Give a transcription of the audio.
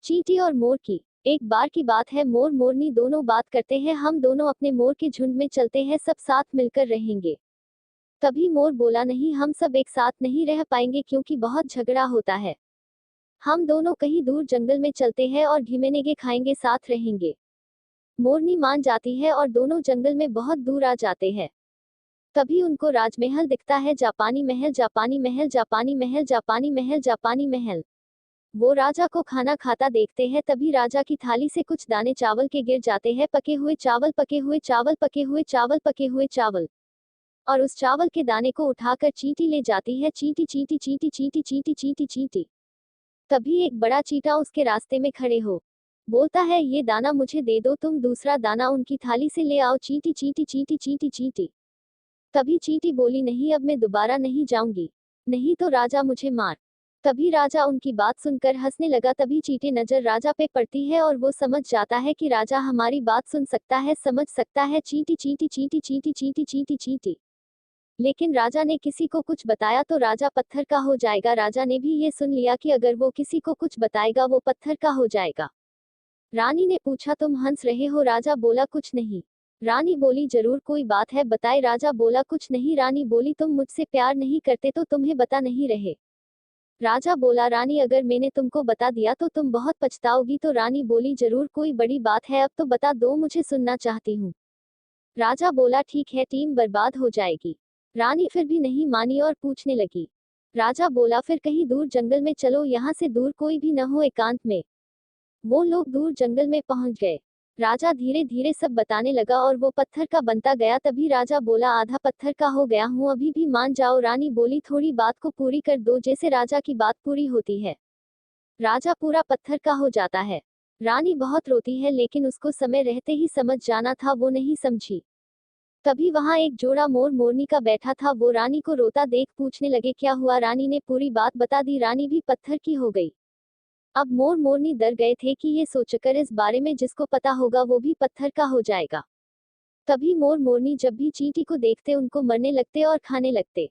चींटी और मोर की। एक बार की बात है, मोर मोरनी दोनों बात करते हैं, हम दोनों अपने मोर के झुंड में चलते हैं, सब साथ मिलकर रहेंगे। तभी मोर बोला, नहीं, हम सब एक साथ नहीं रह पाएंगे क्योंकि बहुत झगड़ा होता है। हम दोनों कहीं दूर जंगल में चलते हैं और घिमेनेगे खाएंगे, साथ रहेंगे। मोरनी मान जाती है और दोनों जंगल में बहुत दूर आ जाते हैं। तभी उनको राजमहल दिखता है, जापानी महल, जापानी महल, जापानी महल, जापानी महल, जापानी महल। वो राजा को खाना खाता देखते हैं, तभी राजा की थाली से कुछ दाने चावल के गिर जाते हैं, पके हुए चावल, पके हुए चावल, पके हुए चावल, पके हुए चावल। और उस चावल के दाने को उठाकर चींटी ले जाती है, चींटी चींटी चींटी चींटी चींटी चींटी चींटी। तभी एक बड़ा चींटा उसके रास्ते में खड़े हो बोलता है, ये दाना मुझे दे दो, तुम दूसरा दाना उनकी थाली से ले आओ, चींटी चींटी चींटी चींटी चींटी। तभी चींटी बोली, नहीं, अब मैं दोबारा नहीं जाऊंगी, नहीं तो राजा मुझे मार। तभी राजा उनकी बात सुनकर हंसने लगा। तभी चींटी नजर राजा पे पड़ती है और वो समझ जाता है कि राजा हमारी बात सुन सकता है, समझ सकता है। चींटी चींटी चींटी चींटी चींटी चींटी चींटी। लेकिन राजा ने किसी को कुछ बताया तो राजा पत्थर का हो जाएगा। राजा ने भी ये सुन लिया कि अगर वो किसी को कुछ बताएगा वो पत्थर का हो जाएगा। रानी ने पूछा, तुम हंस रहे हो? राजा बोला, कुछ नहीं। रानी बोली, जरूर कोई बात है, बताए। राजा बोला, कुछ नहीं। रानी बोली, तुम मुझसे प्यार नहीं करते तो तुम्हें बता नहीं रहे। राजा बोला, रानी, अगर मैंने तुमको बता दिया तो तुम बहुत पछताओगी। तो रानी बोली, जरूर कोई बड़ी बात है, अब तो बता दो, मुझे सुनना चाहती हूँ। राजा बोला, ठीक है, टीम बर्बाद हो जाएगी। रानी फिर भी नहीं मानी और पूछने लगी। राजा बोला, फिर कहीं दूर जंगल में चलो, यहाँ से दूर कोई भी न हो, एकांत में। वो लोग दूर जंगल में पहुंच गए। राजा धीरे धीरे सब बताने लगा और वो पत्थर का बनता गया। तभी राजा बोला, आधा पत्थर का हो गया हूँ, अभी भी मान जाओ। रानी बोली, थोड़ी बात को पूरी कर दो, जैसे राजा की बात पूरी होती है। राजा पूरा पत्थर का हो जाता है। रानी बहुत रोती है, लेकिन उसको समय रहते ही समझ जाना था, वो नहीं समझी। तभी वहां एक जोड़ा मोर मोरनी का बैठा था। वो रानी को रोता देख पूछने लगे, क्या हुआ? रानी ने पूरी बात बता दी। रानी भी पत्थर की हो गई। अब मोर मोरनी डर गए थे कि ये सोचकर इस बारे में जिसको पता होगा वो भी पत्थर का हो जाएगा। तभी मोर मोरनी जब भी चींटी को देखते उनको मरने लगते और खाने लगते।